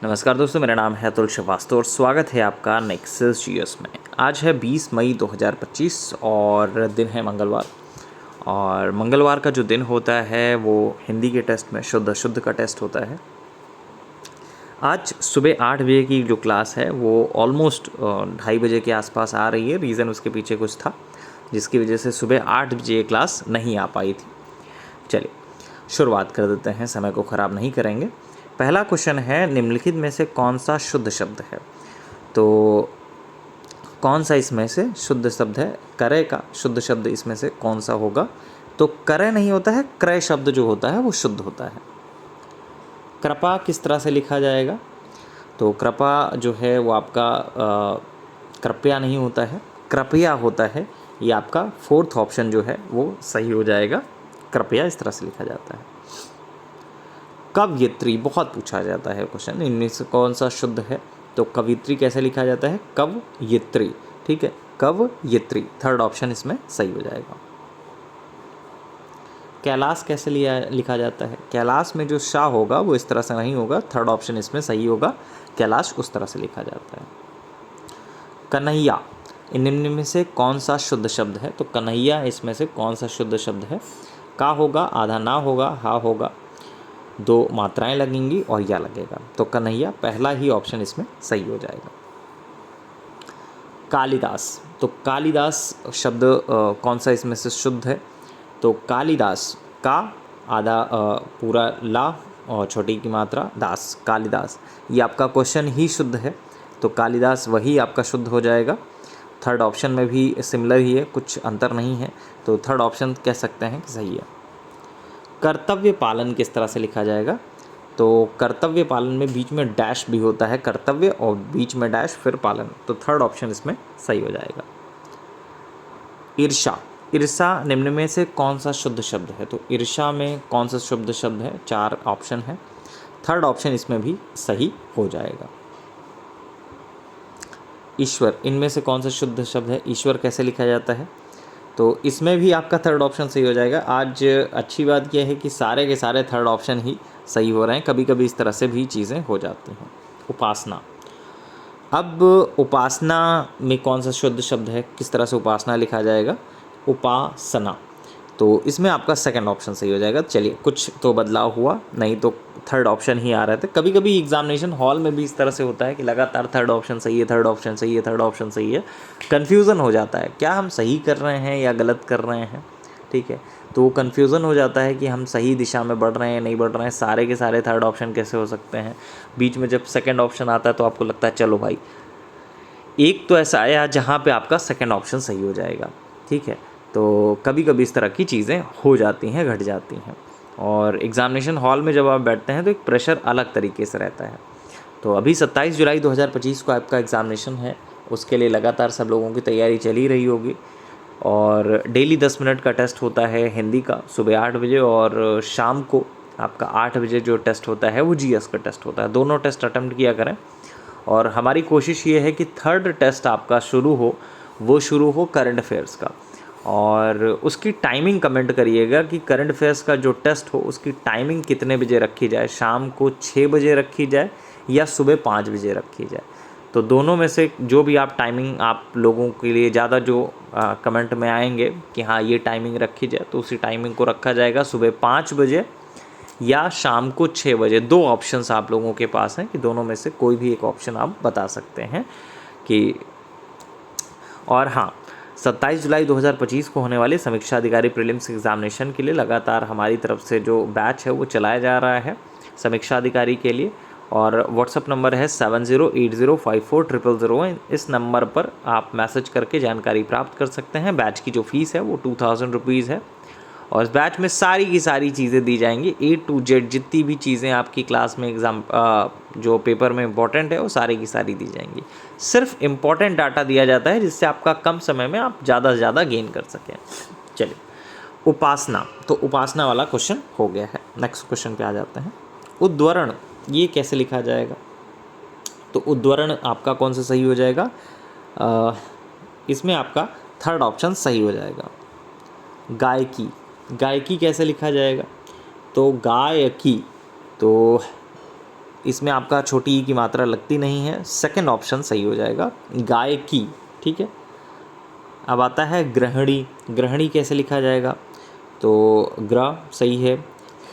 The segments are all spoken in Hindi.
नमस्कार दोस्तों, मेरा नाम है अतुल श्रीवास्तव और स्वागत है आपका नेक्सस जीएस में। आज है 20 मई 2025 और दिन है मंगलवार। और मंगलवार का जो दिन होता है वो हिंदी के टेस्ट में शुद्ध का टेस्ट होता है। आज सुबह 8 बजे की जो क्लास है वो ऑलमोस्ट 2:30 बजे के आसपास आ रही है। रीज़न उसके पीछे कुछ था जिसकी वजह से सुबह 8 बजे क्लास नहीं आ पाई थी। चलिए शुरुआत कर देते हैं, समय को ख़राब नहीं करेंगे। पहला क्वेश्चन है, निम्नलिखित में से कौन सा शुद्ध शब्द है? तो कौन सा इसमें से शुद्ध शब्द है? करे का शुद्ध शब्द इसमें से कौन सा होगा? तो करे नहीं होता है, क्रय शब्द जो होता है वो शुद्ध होता है। कृपा किस तरह से लिखा जाएगा? तो कृपा जो है वो आपका कृपया नहीं होता है, कृपया होता है। ये आपका फोर्थ ऑप्शन जो है वो सही हो जाएगा। कृपया इस तरह से लिखा जाता है। कवयित्री बहुत पूछा जाता है क्वेश्चन, इनमें से कौन सा शुद्ध है? तो कवयित्री कैसे लिखा जाता है? कवयित्री। ठीक है, कवयित्री थर्ड ऑप्शन इसमें सही हो जाएगा। कैलाश कैसे लिखा जाता है? कैलाश में जो शाह होगा वो इस तरह से नहीं होगा, थर्ड ऑप्शन इसमें सही होगा। कैलाश उस तरह से लिखा जाता है। कन्हैया, इन निम्न में से कौन सा शुद्ध शब्द है? तो कन्हैया इसमें से कौन सा शुद्ध शब्द है? का होगा, आधा ना होगा, हा होगा, दो मात्राएं लगेंगी और या लगेगा। तो कन्हैया पहला ही ऑप्शन इसमें सही हो जाएगा। कालिदास, तो कालिदास शब्द कौन सा इसमें से शुद्ध है? तो कालिदास, का आधा पूरा ला और छोटी की मात्रा दास, कालिदास, ये आपका क्वेश्चन ही शुद्ध है। तो कालिदास वही आपका शुद्ध हो जाएगा। थर्ड ऑप्शन में भी सिमिलर ही है, कुछ अंतर नहीं है, तो थर्ड ऑप्शन कह सकते हैं कि सही है। कर्तव्य पालन किस तरह से लिखा जाएगा? तो कर्तव्य पालन में बीच में डैश भी होता है, कर्तव्य और बीच में डैश फिर पालन, तो थर्ड ऑप्शन इसमें सही हो जाएगा। ईर्षा, ईर्षा निम्न में से कौन सा शुद्ध शब्द है? तो ईर्षा में कौन सा शुद्ध शब्द है? 4 ऑप्शन है, थर्ड ऑप्शन इसमें भी सही हो जाएगा। ईश्वर, इनमें से कौन सा शुद्ध शब्द है? ईश्वर कैसे लिखा जाता है? तो इसमें भी आपका थर्ड ऑप्शन सही हो जाएगा। आज अच्छी बात यह है कि सारे के सारे थर्ड ऑप्शन ही सही हो रहे हैं, कभी कभी इस तरह से भी चीज़ें हो जाती हैं। उपासना, अब उपासना में कौन सा शुद्ध शब्द है? किस तरह से उपासना लिखा जाएगा? उपासना, तो इसमें आपका सेकंड ऑप्शन सही हो जाएगा। चलिए कुछ तो बदलाव हुआ, नहीं तो थर्ड ऑप्शन ही आ रहे थे। कभी कभी एग्जामिनेशन हॉल में भी इस तरह से होता है कि लगातार थर्ड ऑप्शन सही है, थर्ड ऑप्शन सही है, थर्ड ऑप्शन सही है, कन्फ्यूज़न हो जाता है क्या हम सही कर रहे हैं या गलत कर रहे हैं। ठीक है, तो वो कन्फ्यूज़न हो जाता है कि हम सही दिशा में बढ़ रहे हैं नहीं बढ़ रहे हैं, सारे के सारे थर्ड ऑप्शन कैसे हो सकते हैं। बीच में जब सेकेंड ऑप्शन आता है तो आपको लगता है चलो भाई एक तो ऐसा आया जहाँ पे आपका सेकेंड ऑप्शन सही हो जाएगा। ठीक है, तो कभी कभी इस तरह की चीज़ें हो जाती हैं, घट जाती हैं। और एग्ज़ामिनेशन हॉल में जब आप बैठते हैं तो एक प्रेशर अलग तरीके से रहता है। तो अभी 27 जुलाई 2025 को आपका एग्ज़ामिनेशन है, उसके लिए लगातार सब लोगों की तैयारी चल ही रही होगी। और डेली 10 मिनट का टेस्ट होता है हिंदी का सुबह 8 बजे, और शाम को आपका 8 बजे जो टेस्ट होता है वो जीएस का टेस्ट होता है। दोनों टेस्ट अटेम्प्ट किया करें। और हमारी कोशिश ये है कि थर्ड टेस्ट आपका शुरू हो करंट अफेयर्स का, और उसकी टाइमिंग कमेंट करिएगा कि करंट अफेयर्स का जो टेस्ट हो उसकी टाइमिंग कितने बजे रखी जाए, शाम को 6 बजे रखी जाए या सुबह 5 बजे रखी जाए। तो दोनों में से जो भी आप टाइमिंग आप लोगों के लिए ज़्यादा जो कमेंट में आएंगे कि हाँ ये टाइमिंग रखी जाए, तो उसी टाइमिंग को रखा जाएगा। सुबह 5 बजे या शाम को 6 बजे, दो ऑप्शंस आप लोगों के पास हैं कि दोनों में से कोई भी एक ऑप्शन आप बता सकते हैं कि। और हाँ, 27 जुलाई 2025 को होने वाले समीक्षा अधिकारी प्रीलिम्स एग्जामिनेशन के लिए लगातार हमारी तरफ से जो बैच है वो चलाया जा रहा है समीक्षा अधिकारी के लिए। और व्हाट्सअप नंबर है 7080540000। इस नंबर पर आप मैसेज करके जानकारी प्राप्त कर सकते हैं। बैच की जो फ़ीस है वो 2000 रुपीज़ है, और इस बैच में सारी की सारी चीज़ें दी जाएंगी, A to Z जितनी भी चीज़ें आपकी क्लास में एग्ज़ाम जो पेपर में इंपॉर्टेंट है वो सारी की सारी दी जाएंगी। सिर्फ इम्पॉर्टेंट डाटा दिया जाता है जिससे आपका कम समय में आप ज़्यादा से ज़्यादा गेन कर सकें। चलिए, उपासना, तो उपासना वाला क्वेश्चन हो गया है। नेक्स्ट क्वेश्चन पे आ जाते हैं। उद्वरण, ये कैसे लिखा जाएगा? तो उद्वरण आपका कौन सा सही हो जाएगा? इसमें आपका थर्ड ऑप्शन सही हो जाएगा। गायकी, गायकी कैसे लिखा जाएगा? तो गायकी, तो इसमें आपका छोटी ई की मात्रा लगती नहीं है, सेकंड ऑप्शन सही हो जाएगा, गाय की। ठीक है, अब आता है ग्रहणी। ग्रहणी कैसे लिखा जाएगा? तो ग्र सही है,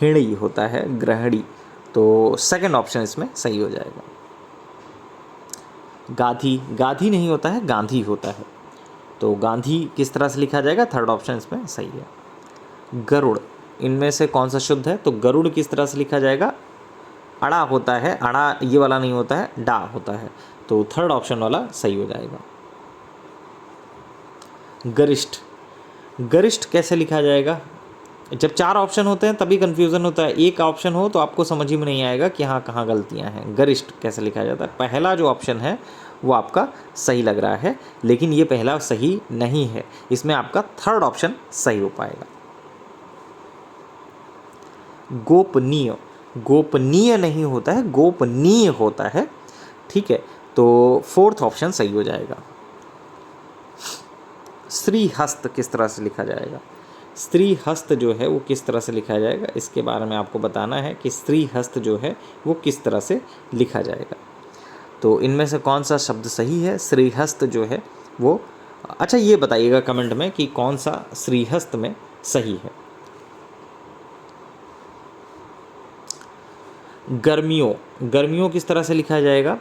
हिणी होता है ग्रहणी, तो सेकंड ऑप्शन इसमें सही हो जाएगा। गाधी, गाधी नहीं होता है, गांधी होता है, तो गांधी किस तरह से लिखा जाएगा? थर्ड ऑप्शन इसमें सही है। गरुड़, इनमें से कौन सा शुद्ध है? तो गरुड़ किस तरह से लिखा जाएगा? अड़ा होता है, अड़ा ये वाला नहीं होता है, डा होता है, तो थर्ड ऑप्शन वाला सही हो जाएगा। गरिष्ठ, गरिष्ठ कैसे लिखा जाएगा? जब 4 ऑप्शन होते हैं तभी कन्फ्यूज़न होता है, एक ऑप्शन हो तो आपको समझ ही में नहीं आएगा कि हाँ कहाँ गलतियाँ हैं। गरिष्ठ कैसे लिखा जाता है? पहला जो ऑप्शन है वो आपका सही लग रहा है, लेकिन ये पहला सही नहीं है, इसमें आपका थर्ड ऑप्शन सही हो पाएगा। गोपनीय, गोपनीय नहीं होता है, गोपनीय होता है। ठीक है, तो फोर्थ ऑप्शन सही हो जाएगा। श्रीहस्त किस तरह से लिखा जाएगा? श्रीहस्त जो है वो किस तरह से लिखा जाएगा, इसके बारे में आपको बताना है कि श्रीहस्त जो है वो किस तरह से लिखा जाएगा। तो इनमें से कौन सा शब्द सही है? श्रीहस्त जो है वो, अच्छा ये बताइएगा कमेंट में कि कौन सा श्रीहस्त में सही है। गर्मियों, गर्मियों किस तरह से लिखा जाएगा?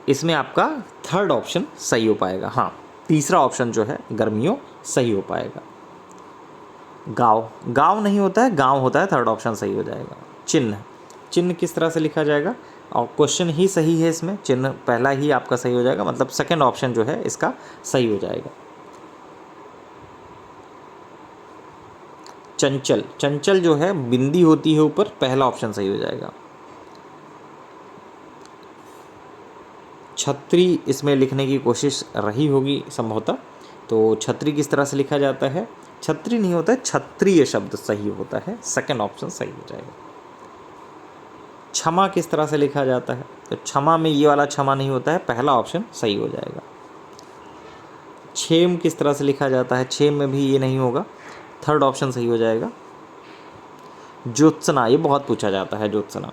इसमें आपका थर्ड ऑप्शन सही हो पाएगा, हाँ तीसरा ऑप्शन जो है गर्मियों सही हो पाएगा। गाँव, गाँव नहीं होता है, गाँव होता है, थर्ड ऑप्शन सही हो जाएगा। चिन्ह, चिन्ह किस तरह से लिखा जाएगा? और क्वेश्चन ही सही है इसमें, चिन्ह पहला ही आपका सही हो जाएगा, मतलब सेकंड ऑप्शन जो है इसका सही हो जाएगा। चंचल, चंचल जो है बिंदी होती है ऊपर, पहला ऑप्शन सही हो जाएगा। छतरी इसमें लिखने की कोशिश रही होगी संभवतः, तो छतरी किस तरह से लिखा जाता है? छतरी नहीं होता है, क्षत्रिय शब्द सही होता है, सेकंड ऑप्शन सही हो जाएगा। क्षमा किस तरह से लिखा जाता है? तो क्षमा में ये वाला क्षमा नहीं होता है, पहला ऑप्शन सही हो जाएगा। क्षेम किस तरह से लिखा जाता है? क्षेम में भी ये नहीं होगा, थर्ड ऑप्शन सही हो जाएगा। ज्योत्सना, ये बहुत पूछा जाता है ज्योत्सना,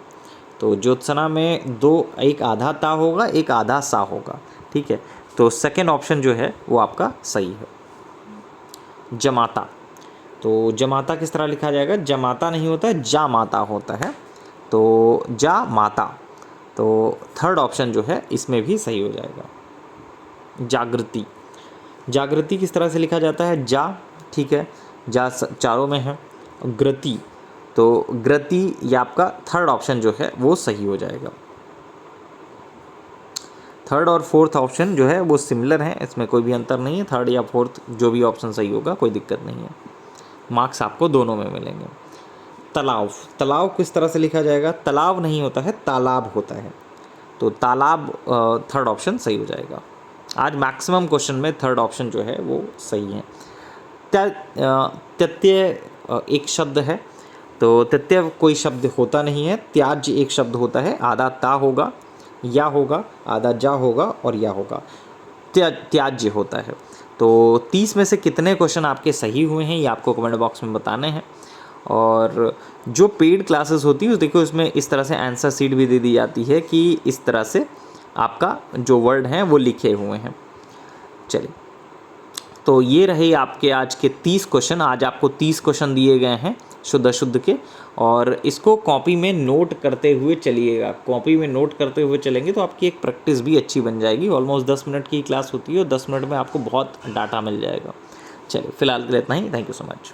तो ज्योत्सना में दो, एक आधा ता होगा, एक आधा सा होगा। ठीक है, तो सेकंड ऑप्शन जो है वो आपका सही है। जमाता, तो जमाता किस तरह लिखा जाएगा? जमाता नहीं होता है, जा माता होता है, तो जा माता, तो थर्ड ऑप्शन जो है इसमें भी सही हो जाएगा। जागृति, जागृति किस तरह से लिखा जाता है? जा, ठीक है, जा चारों में है। ग्रति, तो ग्रति ये आपका थर्ड ऑप्शन जो है वो सही हो जाएगा। थर्ड और फोर्थ ऑप्शन जो है वो सिमिलर हैं, इसमें कोई भी अंतर नहीं है, थर्ड या फोर्थ जो भी ऑप्शन सही होगा कोई दिक्कत नहीं है, मार्क्स आपको दोनों में मिलेंगे। तालाब, तालाब किस तरह से लिखा जाएगा? तालाब नहीं होता है, तालाब होता है, तो तालाब थर्ड ऑप्शन सही हो जाएगा। आज मैक्सिमम क्वेश्चन में थर्ड ऑप्शन जो है वो सही है। त्यत्य एक शब्द है, तो त्यत्य कोई शब्द होता नहीं है, त्याज्य एक शब्द होता है, आधा ता होगा, या होगा, आधा जा होगा और या होगा, त्याज्य होता है। तो 30 में से कितने क्वेश्चन आपके सही हुए हैं ये आपको कमेंट बॉक्स में बताने हैं। और जो पेड क्लासेस होती है देखो इसमें इस तरह से आंसर शीट भी दे दी जाती है कि इस तरह से आपका जो वर्ड हैं वो लिखे हुए हैं। चलिए, तो ये रहे आपके आज के 30 क्वेश्चन। आज आपको 30 क्वेश्चन दिए गए हैं शुद्ध अशुद्ध के, और इसको कॉपी में नोट करते हुए चलिएगा। कॉपी में नोट करते हुए चलेंगे तो आपकी एक प्रैक्टिस भी अच्छी बन जाएगी। ऑलमोस्ट 10 मिनट की क्लास होती है और 10 मिनट में आपको बहुत डाटा मिल जाएगा। चलिए, फिलहाल के लिए इतना ही। Thank you so much.